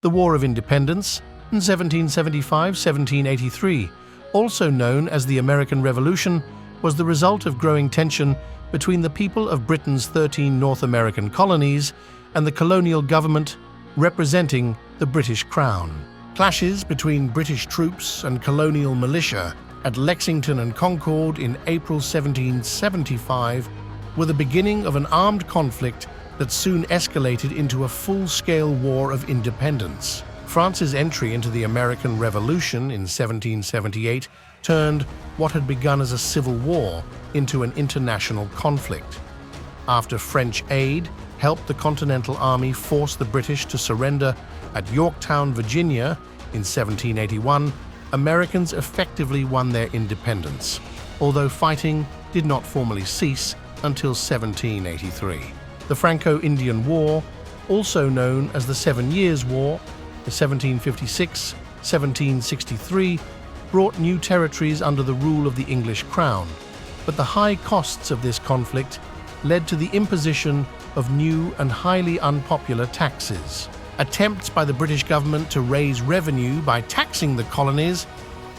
The War of Independence in 1775–1783, also known as the American Revolution, was the result of growing tension between the people of Britain's 13 North American colonies and the colonial government representing the British Crown. Clashes between British troops and colonial militia at Lexington and Concord in April 1775 were the beginning of an armed conflict that soon escalated into a full-scale war of independence. France's entry into the American Revolution in 1778 turned what had begun as a civil war into an international conflict. After French aid helped the Continental Army force the British to surrender at Yorktown, Virginia in 1781, Americans effectively won their independence, although fighting did not formally cease until 1783. The Franco-Indian War, also known as the 7 Years' War, the 1756–1763, brought new territories under the rule of the English crown, but the high costs of this conflict led to the imposition of new and highly unpopular taxes. Attempts by the British government to raise revenue by taxing the colonies,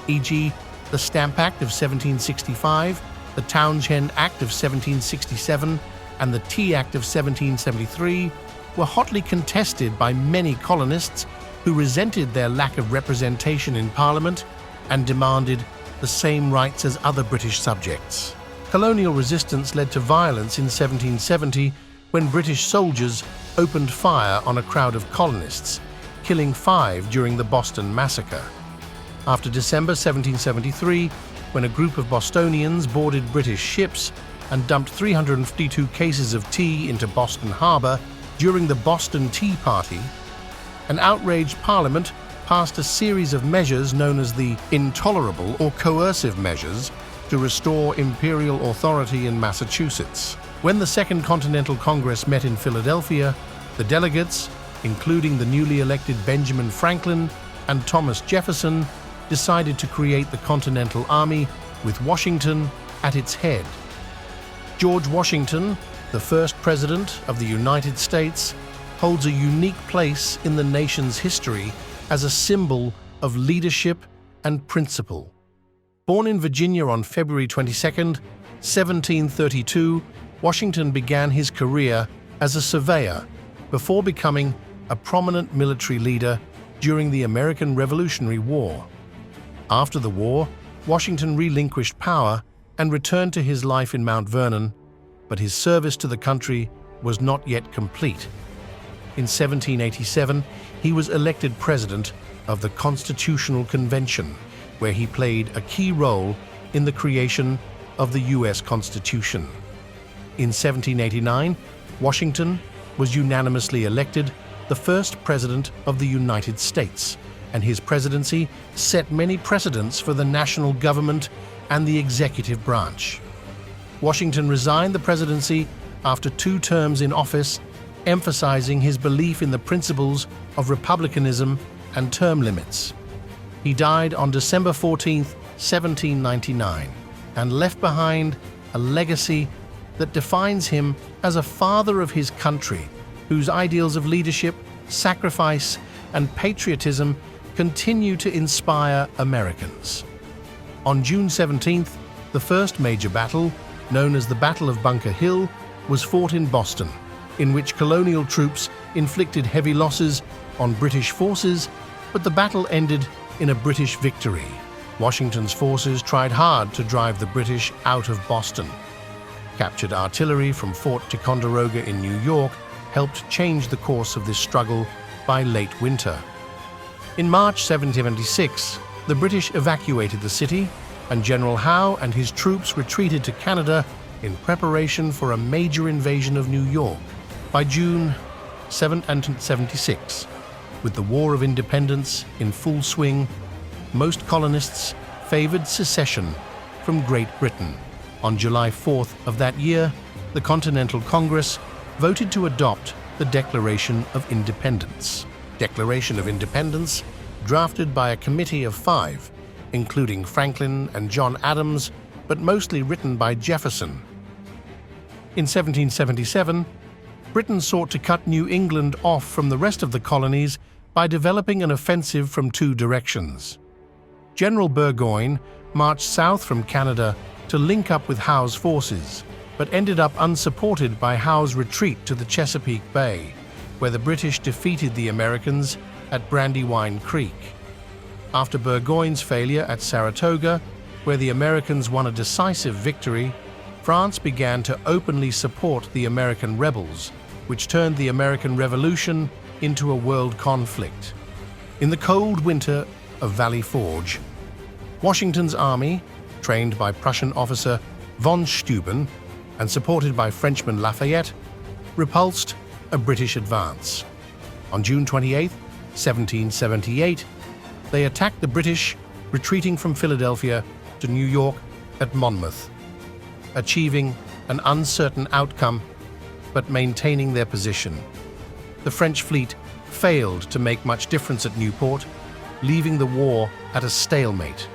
e.g. the Stamp Act of 1765, the Townshend Act of 1767, and the Tea Act of 1773, were hotly contested by many colonists who resented their lack of representation in Parliament and demanded the same rights as other British subjects. Colonial resistance led to violence in 1770 when British soldiers opened fire on a crowd of colonists, killing 5 during the Boston Massacre. After December 1773, when a group of Bostonians boarded British ships and dumped 352 cases of tea into Boston Harbor during the Boston Tea Party, an outraged Parliament passed a series of measures known as the Intolerable or Coercive Measures to restore imperial authority in Massachusetts. When the Second Continental Congress met in Philadelphia, the delegates, including the newly elected Benjamin Franklin and Thomas Jefferson, decided to create the Continental Army with Washington at its head. George Washington, the first President of the United States, holds a unique place in the nation's history as a symbol of leadership and principle. Born in Virginia on February 22, 1732, Washington began his career as a surveyor before becoming a prominent military leader during the American Revolutionary War. After the war, Washington relinquished power and returned to his life in Mount Vernon, but his service to the country was not yet complete. In 1787, he was elected president of the Constitutional Convention, where he played a key role in the creation of the U.S. Constitution. In 1789, Washington was unanimously elected the first president of the United States, and his presidency set many precedents for the national government and the executive branch. Washington resigned the presidency after 2 terms in office, emphasizing his belief in the principles of republicanism and term limits. He died on December 14, 1799, and left behind a legacy that defines him as a father of his country, whose ideals of leadership, sacrifice, and patriotism continue to inspire Americans. On June 17th, the first major battle, known as the Battle of Bunker Hill, was fought in Boston, in which colonial troops inflicted heavy losses on British forces, but the battle ended in a British victory. Washington's forces tried hard to drive the British out of Boston. Captured artillery from Fort Ticonderoga in New York helped change the course of this struggle by late winter. In March 1776, the British evacuated the city, and General Howe and his troops retreated to Canada in preparation for a major invasion of New York. By June 1776, with the War of Independence in full swing, most colonists favored secession from Great Britain. On July 4th of that year, the Continental Congress voted to adopt the Declaration of Independence. Declaration of Independence, drafted by a committee of 5, including Franklin and John Adams, but mostly written by Jefferson. In 1777, Britain sought to cut New England off from the rest of the colonies by developing an offensive from two directions. General Burgoyne marched south from Canada to link up with Howe's forces, but ended up unsupported by Howe's retreat to the Chesapeake Bay, where the British defeated the Americans at Brandywine Creek. After Burgoyne's failure at Saratoga, where the Americans won a decisive victory, France began to openly support the American rebels, which turned the American Revolution into a world conflict. In the cold winter of Valley Forge, Washington's army, trained by Prussian officer von Steuben and supported by Frenchman Lafayette, repulsed a British advance. On June 28, 1778, they attacked the British, retreating from Philadelphia to New York at Monmouth, achieving an uncertain outcome but maintaining their position. The French fleet failed to make much difference at Newport, leaving the war at a stalemate.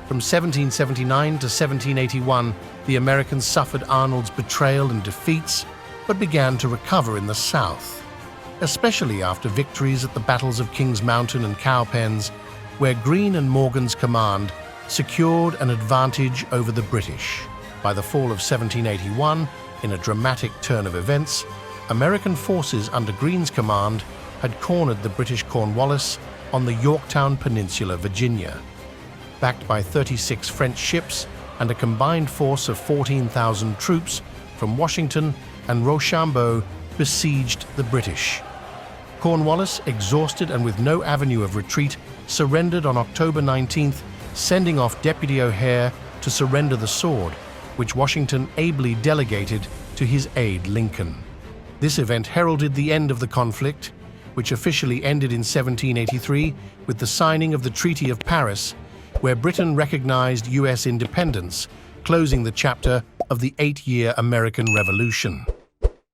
From 1779 to 1781, the Americans suffered Arnold's betrayal and defeats, but began to recover in the South, especially after victories at the battles of Kings Mountain and Cowpens, where Greene and Morgan's command secured an advantage over the British. By the fall of 1781, in a dramatic turn of events, American forces under Greene's command had cornered the British Cornwallis on the Yorktown Peninsula, Virginia. Backed by 36 French ships and a combined force of 14,000 troops from Washington and Rochambeau besieged the British. Cornwallis, exhausted and with no avenue of retreat, surrendered on October 19th, sending off Deputy O'Hare to surrender the sword, which Washington ably delegated to his aide Lincoln. This event heralded the end of the conflict, which officially ended in 1783 with the signing of the Treaty of Paris, where Britain recognized U.S. independence, closing the chapter of the 8-year American Revolution.